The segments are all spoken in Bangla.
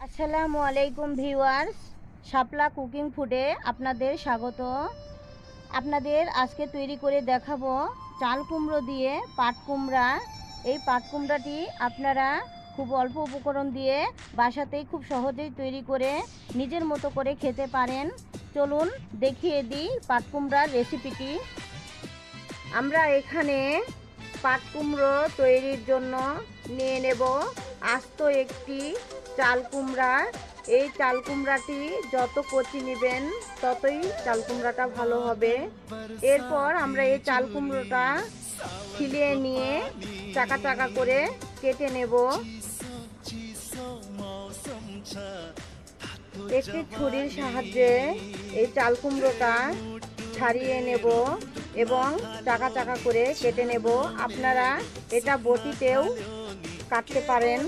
আসসালামু আলাইকুম ভিউয়ার্স, শাপলা কুকিং ফুডে আপনাদের স্বাগত। আপনাদের আজকে তৈরি করে দেখাবো চাল কুমড়ো দিয়ে পাট কুমড়া। এই পাট কুমড়াটি আপনারা খুব অল্প উপকরণ দিয়ে বাসাতেই খুব সহজেই তৈরি করে নিজের মতো করে খেতে পারেন। চলুন দেখিয়ে দিই পাট কুমড়ার রেসিপিটি। আমরা এখানে পাট কুমড়ো তৈরির জন্য নিয়ে নেব আস্ত একটি চাল কুমড়া। এই চাল কুমড়াটি যত কচি নেবেন ততই চাল কুমড়াটা ভালো হবে। এরপর আমরা এই চাল কুমড়োটা ছিলে নিয়ে চাকা চাকা করে কেটে নেব। একটি ছুরির সাহায্যে এই চাল কুমড়োটা ছাড়িয়ে নেব এবং চাকা চাকা করে কেটে নেব। আপনারা এটা বটিতেও কাটতে পারেন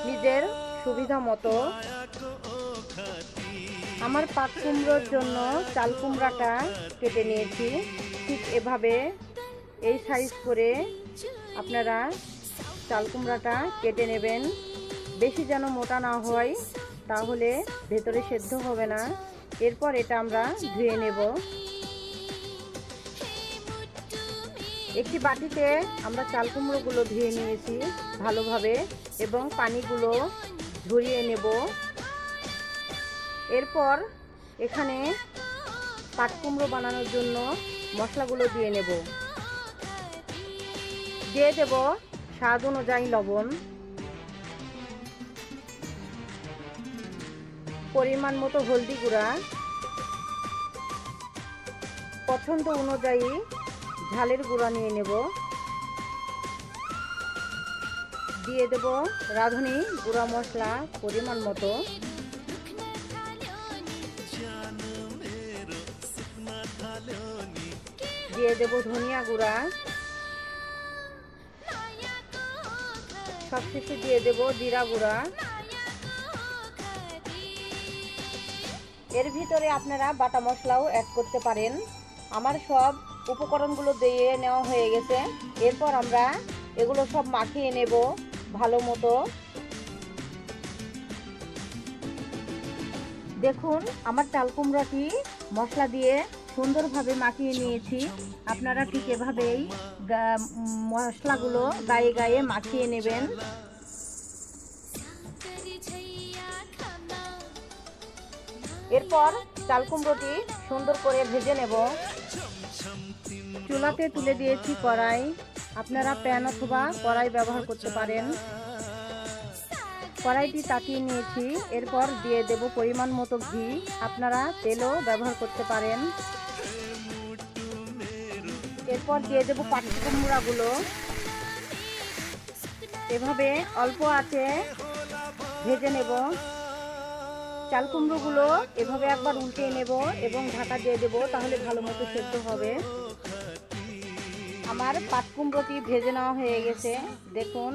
নিজের সুবিধা মতো। আমার পাট কুমড়োর জন্য চাল কুমড়াটা কেটে নিয়েছি ঠিক এভাবে এই সাইজ করে আপনারা চাল কুমড়াটা কেটে নেবেন। বেশি যেন মোটা না হয়, তাহলে ভেতরে সেদ্ধ হবে না। এরপর এটা আমরা ধুয়ে নেব। একটি বাটিতে আমরা চাল কুমড়োগুলো ধুয়ে নিয়েছি ভালোভাবে এবং পানিগুলো ঝরিয়ে নেব। এরপর এখানে পাট কুমড়ো বানানোর জন্য মশলাগুলো দিয়ে নেব। দিয়ে দেব স্বাদ অনুযায়ী লবণ, পরিমাণ মতো হলদি গুঁড়া, পছন্দ অনুযায়ী ঝালের গুঁড়া নিয়ে নেব। দিয়ে দেব রাঁধুনি গুঁড়া মশলা পরিমাণ মতো। দিয়ে দেব ধনিয়া গুঁড়া। সবশেষে দিয়ে দেব জিরা গুঁড়া। এর ভিতরে আপনারা বাটা মশলাও অ্যাড করতে পারেন। আমার সব উপকরণগুলো দিয়ে নেওয়া হয়ে গেছে। এরপর আমরা এগুলো সব মাখিয়ে নেব ভালো মতো। দেখুন আমার চাল কুমড়াটি মশলা দিয়ে সুন্দরভাবে মাখিয়ে নিয়েছি। আপনারা ঠিক এভাবেই মশলাগুলো গায়ে গায়ে মাখিয়ে নেবেন। এরপর চাল কুমড়োটি সুন্দর করে ভেজে নেব। চুলাতে তুলে দিয়েছি কড়াই। আপনারা প্যান অথবা কড়াই ব্যবহার করতে পারেন। কড়াইটি তাতিয়ে নিয়েছি। এরপর দিয়ে দেব পরিমাণ মতো ঘি। আপনারা তেলও ব্যবহার করতে পারেন। এরপর দিয়ে দেব পাট কুমড়াগুলো। এভাবে অল্প আঁচে ভেজে নেব। চাল কুমড়োগুলো এভাবে একবার উল্টিয়ে নেব এবং ঢাকা দিয়ে দেব, তাহলে ভালো মতো সেদ্ধ হবে। আমার পাট কুমড়োটি ভেজে নেওয়া হয়ে গেছে। দেখুন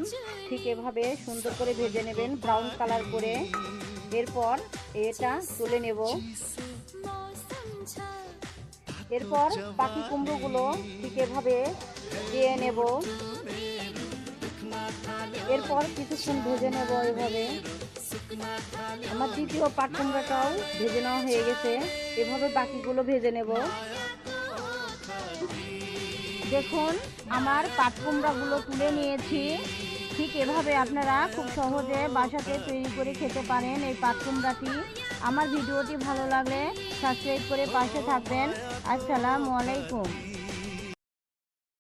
ঠিক এভাবে সুন্দর করে ভেজে নেবেন ব্রাউন কালার করে। এরপর এটা তুলে নেব। এরপর বাকি কুমড়োগুলো ঠিক এভাবে দিয়ে নেব। এরপর কিছুক্ষণ ভেজে নেব এভাবে। আমার দ্বিতীয় পাট কুমড়াটাও ভেজে নেওয়া হয়ে গেছে। এভাবে বাকিগুলো ভেজে নেব। দেখুন আমার পাট কুমড়াগুলো তুলে নিয়েছি। ঠিক এভাবে আপনারা খুব সহজে বাসাতে তৈরি করে খেতে পারেন এই পাট কুমড়াটি। আমার ভিডিওটি ভালো লাগলে সাবস্ক্রাইব করে পাশে থাকবেন। আসসালামু আলাইকুম।